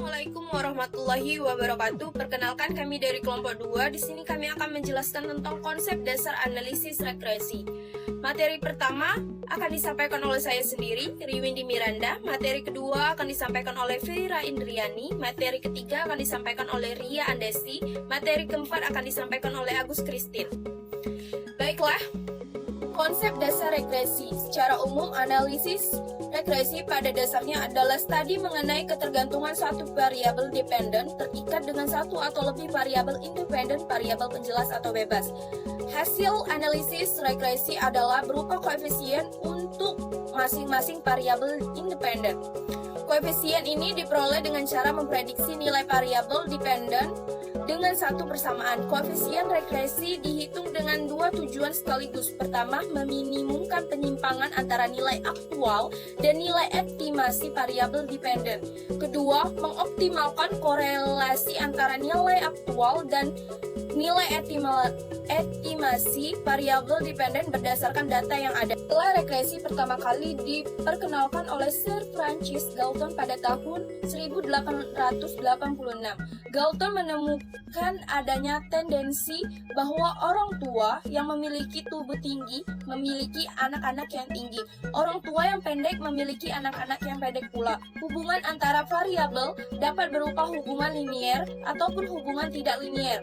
Assalamualaikum warahmatullahi wabarakatuh. Perkenalkan, kami dari kelompok 2. Di sini kami akan menjelaskan tentang konsep dasar analisis regresi. Materi pertama akan disampaikan oleh saya sendiri, Riwindi Miranda. Materi kedua akan disampaikan oleh Fira Indriani. Materi ketiga akan disampaikan oleh Ria Andesi. Materi keempat akan disampaikan oleh Agus Kristin. Baiklah, konsep dasar regresi. Secara umum, analisis regresi pada dasarnya adalah studi mengenai ketergantungan suatu variabel dependen terikat dengan satu atau lebih variabel independen, variabel penjelas atau bebas. Hasil analisis regresi adalah berupa koefisien untuk masing-masing variabel independen. Koefisien ini diperoleh dengan cara memprediksi nilai variabel dependen dengan satu persamaan. Koefisien regresi dihitung dengan dua tujuan sekaligus. Pertama, meminimumkan penyimpangan antara nilai aktual dan nilai estimasi variabel dependen. Kedua, mengoptimalkan korelasi antara nilai aktual dan nilai estimasi variabel dependen berdasarkan data yang ada. Setelah regresi pertama kali diperkenalkan oleh Sir Francis Galton pada tahun 1886. Galton menemukan adanya tendensi bahwa orang tua yang memiliki tubuh tinggi memiliki anak-anak yang tinggi. Orang tua yang pendek memiliki anak-anak yang pendek pula. Hubungan antara variabel dapat berupa hubungan linier ataupun hubungan tidak linier.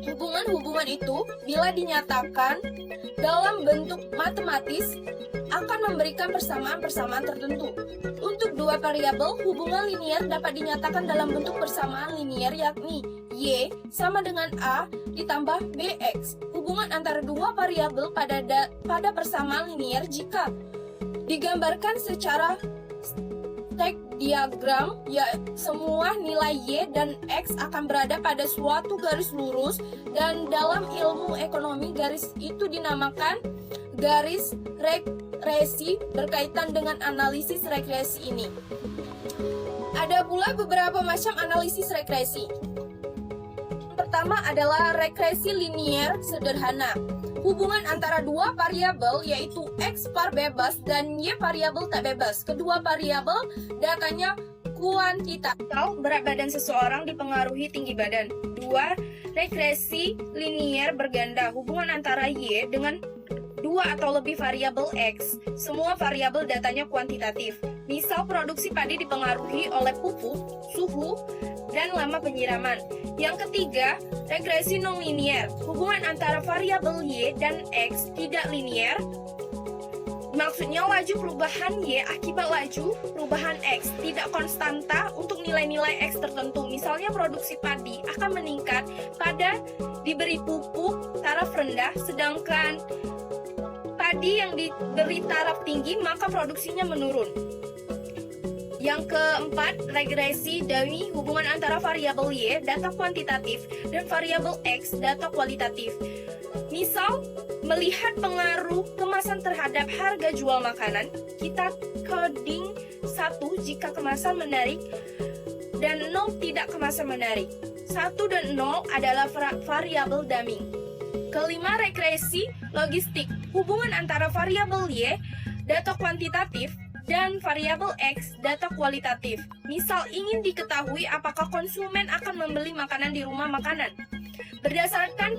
Hubungan-hubungan itu, bila dinyatakan dalam bentuk matematis, akan memberikan persamaan-persamaan tertentu. Untuk dua variabel, hubungan linier dapat dinyatakan dalam bentuk persamaan linier, yakni Y sama dengan A ditambah BX. Hubungan antara dua variabel pada persamaan linier jika digambarkan secara stack diagram, ya semua nilai Y dan X akan berada pada suatu garis lurus, dan dalam ilmu ekonomi garis itu dinamakan garis regresi berkaitan dengan analisis regresi ini. Ada pula beberapa macam analisis regresi. Pertama adalah regresi linier sederhana. Hubungan antara dua variabel yaitu X var bebas dan Y variabel tak bebas. Kedua variabel datanya kuantitatif. Berat badan seseorang dipengaruhi tinggi badan. Dua, regresi linier berganda. Hubungan antara Y dengan dua atau lebih variabel X. Semua variabel datanya kuantitatif. Misal, produksi padi dipengaruhi oleh pupuk, suhu, dan lama penyiraman. Yang ketiga, regresi non-linier. Hubungan antara variabel Y dan X tidak linier. Maksudnya laju perubahan Y akibat laju perubahan X tidak konstanta untuk nilai-nilai X tertentu. Misalnya, produksi padi akan meningkat pada diberi pupuk taraf rendah, sedangkan padi yang diberi taraf tinggi maka produksinya menurun. Yang keempat, regresi dari hubungan antara variabel Y, data kuantitatif, dan variabel X, data kualitatif. Misal, melihat pengaruh kemasan terhadap harga jual makanan, kita coding 1 jika kemasan menarik dan 0 tidak kemasan menarik. 1 dan 0 adalah variabel dummy. Kelima, regresi logistik. Hubungan antara variabel Y, data kuantitatif, dan variabel X, data kualitatif. Misal, ingin diketahui apakah konsumen akan membeli makanan di rumah makanan. Berdasarkan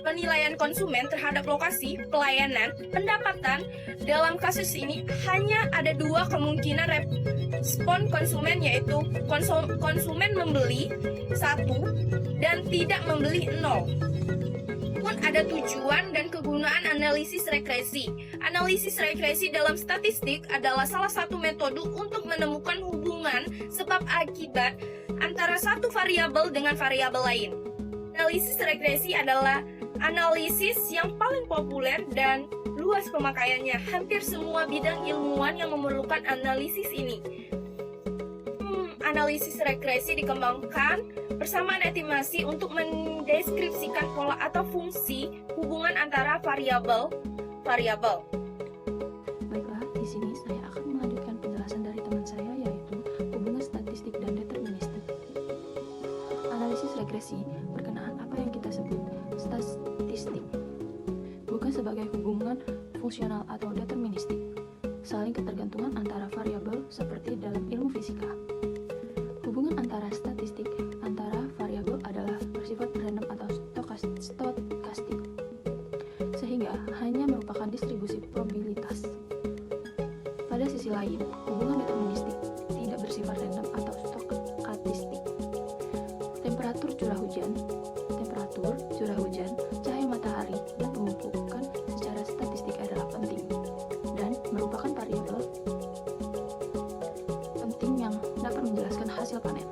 penilaian konsumen terhadap lokasi, pelayanan, pendapatan, dalam kasus ini hanya ada dua kemungkinan respon konsumen, yaitu konsumen membeli 1 dan tidak membeli 0. Pun ada tujuan dan kegunaan analisis regresi. Analisis regresi dalam statistik adalah salah satu metode untuk menemukan hubungan sebab akibat antara satu variabel dengan variabel lain. Analisis regresi adalah analisis yang paling populer dan luas pemakaiannya. Hampir semua bidang ilmuwan yang memerlukan analisis ini. Analisis regresi dikembangkan persamaan estimasi untuk mendeskripsikan pola atau fungsi hubungan antara variabel. Baiklah, di sini saya akan melanjutkan penjelasan dari teman saya, yaitu hubungan statistik dan deterministik. Analisis regresi berkenaan apa yang kita sebut statistik, bukan sebagai hubungan fungsional atau deterministik, saling ketergantungan antara variabel seperti dalam ilmu fisika. Hubungan hujan, temperatur, curah hujan, cahaya matahari, dan pemupukan secara statistik adalah penting dan merupakan variabel penting yang dapat menjelaskan hasil panen.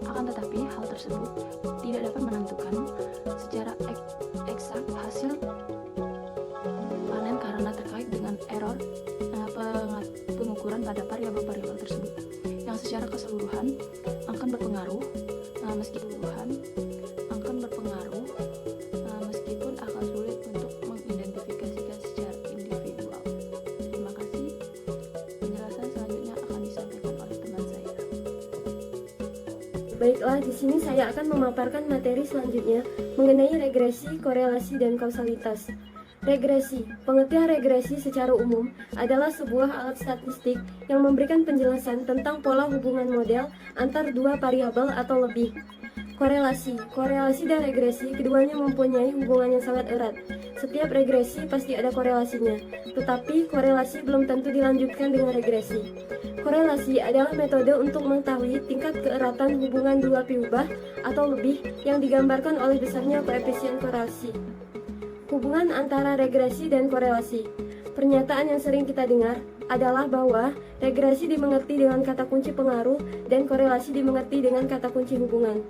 Akan tetapi, hal tersebut tidak dapat menentukan secara eksak hasil panen karena terkait dengan error pengukuran pada variabel-variabel tersebut yang secara keseluruhan akan berpengaruh meskipun akan sulit untuk mengidentifikasikan secara individual. Terima kasih. Penjelasan selanjutnya akan disampaikan oleh teman saya. Baiklah, di sini saya akan memaparkan materi selanjutnya mengenai regresi, korelasi, dan kausalitas. Regresi. Pengertian regresi secara umum adalah sebuah alat statistik yang memberikan penjelasan tentang pola hubungan model antar dua variabel atau lebih. Korelasi. Korelasi dan regresi keduanya mempunyai hubungan yang sangat erat. Setiap regresi pasti ada korelasinya, tetapi korelasi belum tentu dilanjutkan dengan regresi. Korelasi adalah metode untuk mengetahui tingkat keeratan hubungan dua piubah atau lebih yang digambarkan oleh besarnya koefisien korelasi. Hubungan antara regresi dan korelasi. Pernyataan yang sering kita dengar adalah bahwa regresi dimengerti dengan kata kunci pengaruh dan korelasi dimengerti dengan kata kunci hubungan.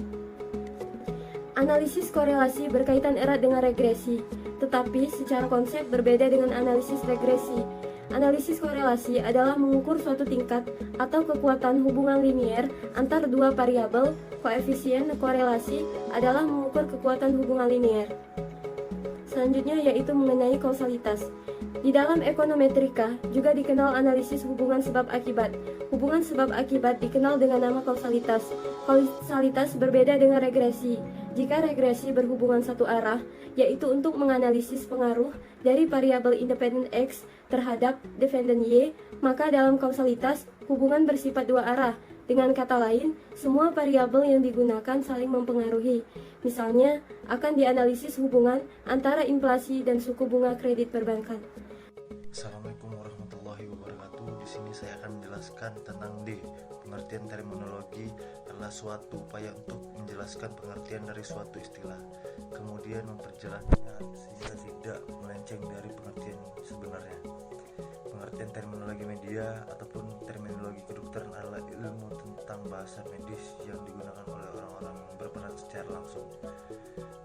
Analisis korelasi berkaitan erat dengan regresi, tetapi secara konsep berbeda dengan analisis regresi. Analisis korelasi adalah mengukur suatu tingkat atau kekuatan hubungan linier antar dua variabel. Koefisien korelasi adalah mengukur kekuatan hubungan linier. Selanjutnya yaitu mengenai kausalitas. Di dalam ekonometrika juga dikenal analisis hubungan sebab akibat. Hubungan sebab akibat dikenal dengan nama kausalitas. Kausalitas berbeda dengan regresi. Jika regresi berhubungan satu arah, yaitu untuk menganalisis pengaruh dari variabel independen X terhadap dependen Y, maka dalam kausalitas hubungan bersifat dua arah. Dengan kata lain, semua variabel yang digunakan saling mempengaruhi. Misalnya, akan dianalisis hubungan antara inflasi dan suku bunga kredit perbankan. Assalamualaikum warahmatullahi wabarakatuh. Di sini saya akan menjelaskan tentang D. Pengertian terminologi adalah suatu upaya untuk menjelaskan pengertian dari suatu istilah, kemudian memperjelasnya sehingga tidak melenceng dari pengertian sebenarnya. Pengertian terminologi media ataupun terminologi kedokteran adalah ilmu tentang bahasa medis yang digunakan oleh orang-orang yang berperan secara langsung.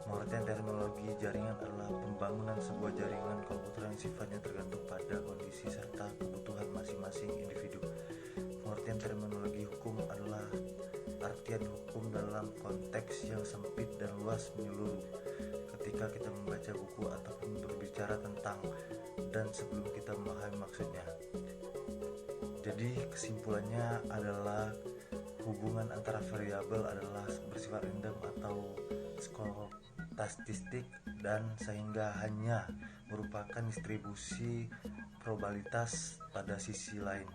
Pengertian terminologi jaringan adalah pembangunan sebuah jaringan komputer yang sifatnya tergantung pada kondisi serta kebutuhan masing-masing individu. Pengertian terminologi hukum adalah artian hukum dalam konteks yang sempit dan luas menyeluruh. Ketika kita membaca buku ataupun berbicara tentang dan sebelum kita memahami maksudnya. Jadi kesimpulannya adalah hubungan antara variabel adalah bersifat random atau statistik dan sehingga hanya merupakan distribusi probabilitas pada sisi lain.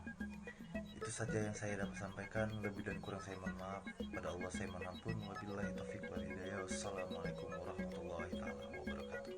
Itu saja yang saya dapat sampaikan. Lebih dan kurang saya mohon maaf. Pada Allah saya mohon ampun. Wabillahi taufiq wal hidayah. Wassalamualaikum warahmatullahi wabarakatuh.